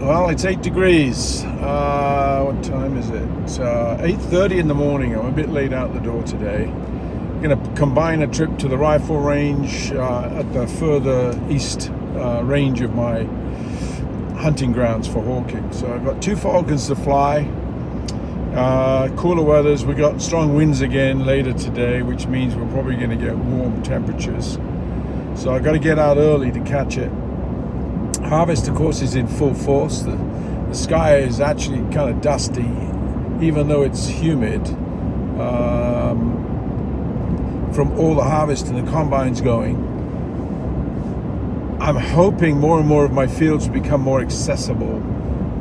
Well, it's 8 degrees. What time is it? 8:30 in the morning. I'm a bit late out the door today. I'm going to combine a trip to the rifle range at the further east range of my hunting grounds for hawking. So I've got 2 falcons to fly. Cooler weathers. We got strong winds again later today, which means we're probably going to get warm temperatures. So I've got to get out early to catch it. Harvest, of course, is in full force. The sky is actually kind of dusty, even though it's humid from all the harvest and the combines going. I'm hoping more and more of my fields will become more accessible.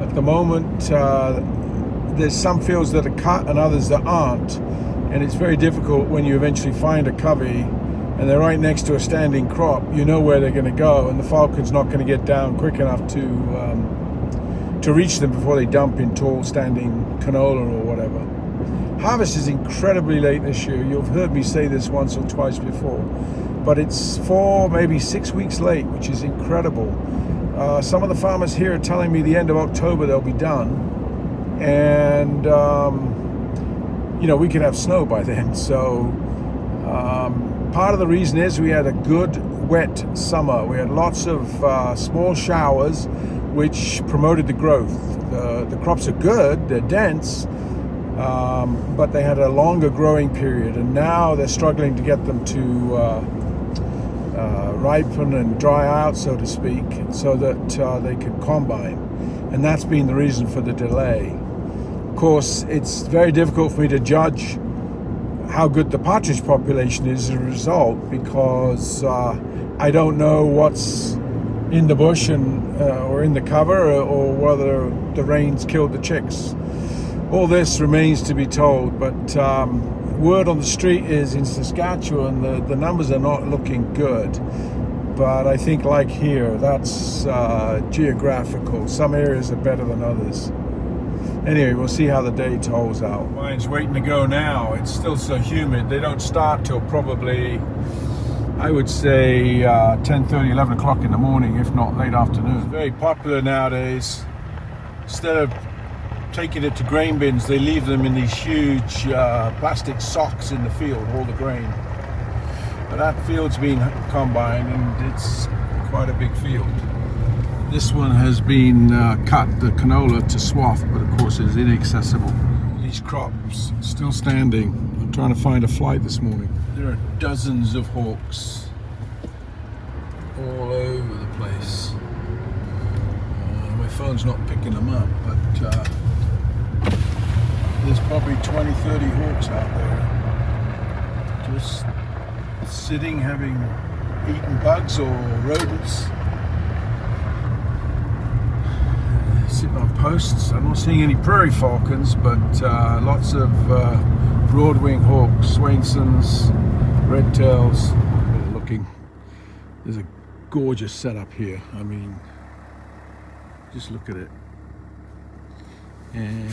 At the moment, there's some fields that are cut and others that aren't, and it's very difficult when you eventually find a covey and they're right next to a standing crop. You know where they're going to go, and the falcon's not going to get down quick enough to reach them before they dump in tall standing canola or whatever. Harvest is incredibly late this year. You've heard me say this once or twice before, but it's 4, maybe 6 weeks late, which is incredible. Some of the farmers here are telling me the end of October they'll be done, and we could have snow by then. So part of the reason is we had a good wet summer. We had lots of small showers, which promoted the growth. The crops are good, they're dense, but they had a longer growing period, and now they're struggling to get them to ripen and dry out, so to speak, so that they can combine. And that's been the reason for the delay. Of course, it's very difficult for me to judge how good the partridge population is as a result, because I don't know what's in the bush or in the cover, or whether the rains killed the chicks. All this remains to be told, but word on the street is in Saskatchewan the numbers are not looking good. But I think, like here, that's geographical. Some areas are better than others. Anyway, we'll see how the day tolls out. Mine's waiting to go now. It's still so humid. They don't start till probably, I would say, 10:30, 11 o'clock in the morning, if not late afternoon. It's very popular nowadays. Instead of taking it to grain bins, they leave them in these huge plastic socks in the field, all the grain. But that field's been combined, and it's quite a big field. This one has been cut, the canola, to swath, but of course it is inaccessible. These crops still standing. I'm trying to find a flight this morning. There are dozens of hawks all over the place. My phone's not picking them up, but there's probably 20, 30 hawks out there. Just sitting, having eaten bugs or rodents. Sitting on posts. I'm not seeing any prairie falcons, but lots of broad-wing hawks, Swainsons, red-tails. Looking, there's a gorgeous setup here. I mean, just look at it. And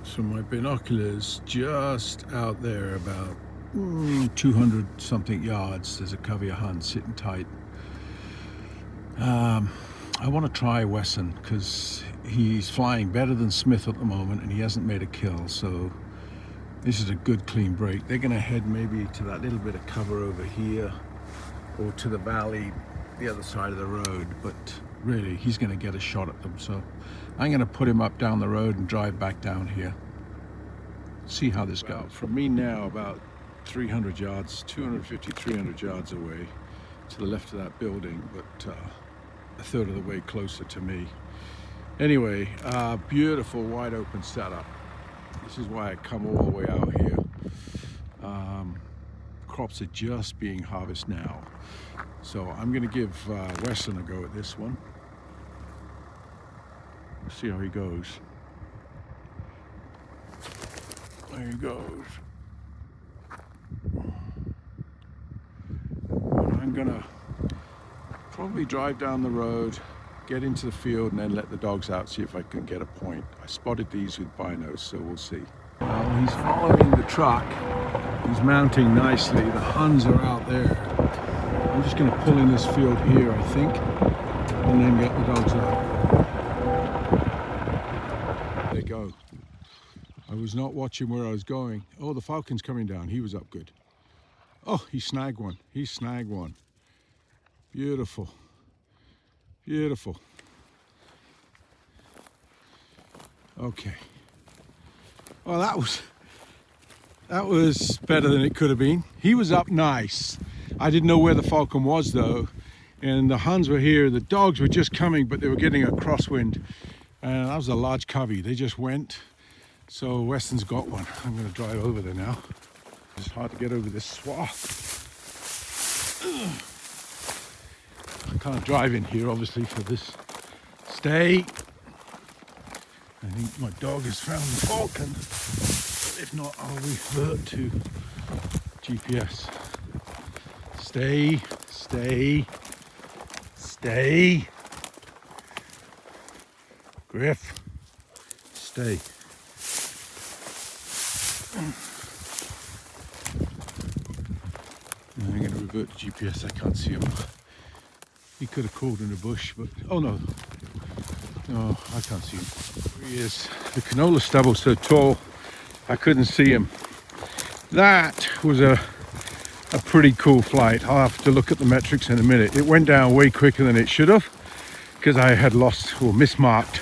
from my binoculars, just out there about 200 something yards, there's a covey of huns sitting tight. I want to try Wesson because he's flying better than Smith at the moment, and he hasn't made a kill, so this is a good clean break. They're going to head maybe to that little bit of cover over here, or to the valley, the other side of the road, but really he's going to get a shot at them. So I'm going to put him up down the road and drive back down here. See how this goes. From me now, about 300 yards, 250, 300 yards away, to the left of that building, but a third of the way closer to me. Anyway, beautiful wide open setup. This is why I come all the way out here. Crops are just being harvested now. So I'm going to give Wesson a go at this one. Let's see how he goes. There he goes. I'm going to probably drive down the road, get into the field, and then let the dogs out, see if I can get a point. I spotted these with binos, so we'll see. Well, he's following the truck. He's mounting nicely. The huns are out there. I'm just going to pull in this field here, I think, and then get the dogs out. I was not watching where I was going. Oh, the falcon's coming down. He was up good. Oh, he snagged one. He snagged one. Beautiful. Beautiful. Okay. Well, that was better than it could have been. He was up nice. I didn't know where the falcon was though. And the Huns were here. The dogs were just coming, but they were getting a crosswind. And that was a large covey. They just went. So Wesson's got one. I'm going to drive over there now. It's hard to get over this swath. I can't drive in here, obviously, for this. Stay. I think my dog has found the falcon. If not, I'll revert to GPS. Stay, stay, stay. Griff, stay. I'm going to revert to GPS. I can't see him. He could have crawled in a bush, but oh no. No, I can't see him. There he is. The canola stubble's so tall, I couldn't see him. That was a pretty cool flight. I'll have to look at the metrics in a minute. It went down way quicker than it should have because I had lost or mismarked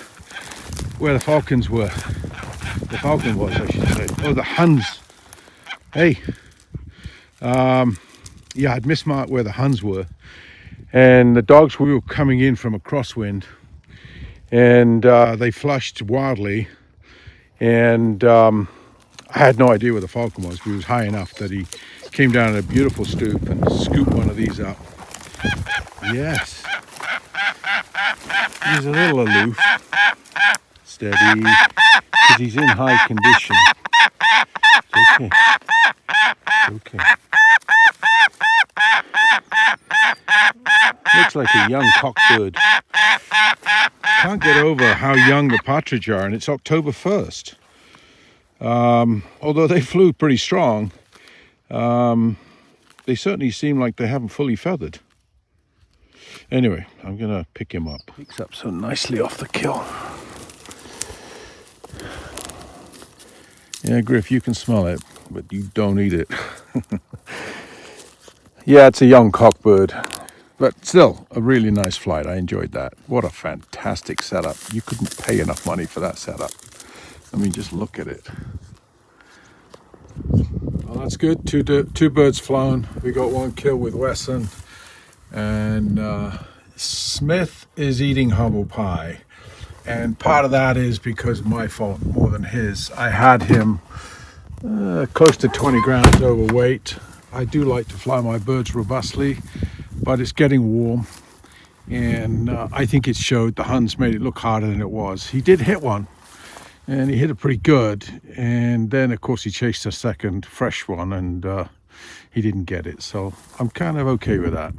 where the falcons were. The falcon was, I should say. Oh, the Huns. Hey. Yeah, I'd mismarked where the Huns were. And the dogs were coming in from a crosswind. And they flushed wildly. And I had no idea where the falcon was, but he was high enough that he came down at a beautiful stoop and scooped one of these up. Yes. He's a little aloof. Steady. Because he's in high condition. It's okay. It's okay. Looks like a young cockbird. Can't get over how young the partridge are, and it's October 1st. Although they flew pretty strong, they certainly seem like they haven't fully feathered. Anyway, I'm going to pick him up. Picks up so nicely off the kill. Yeah, Griff, you can smell it, but you don't eat it. Yeah, it's a young cockbird, but still a really nice flight. I enjoyed that. What a fantastic setup. You couldn't pay enough money for that setup. I mean, just look at it. Well, that's good. Two birds flown. We got one kill with Wesson. And Smith is eating humble pie. And part of that is because of my fault more than his. I had him close to 20 grams overweight. I do like to fly my birds robustly, but it's getting warm. And I think it showed. The Huns made it look harder than it was. He did hit one. And he hit it pretty good. And then, of course, he chased a second fresh one, and he didn't get it. So I'm kind of okay with that.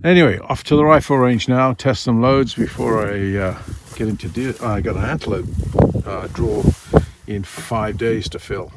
Anyway, off to the rifle range now. Test some loads before I get into deer. I got an antelope draw in 5 days to fill.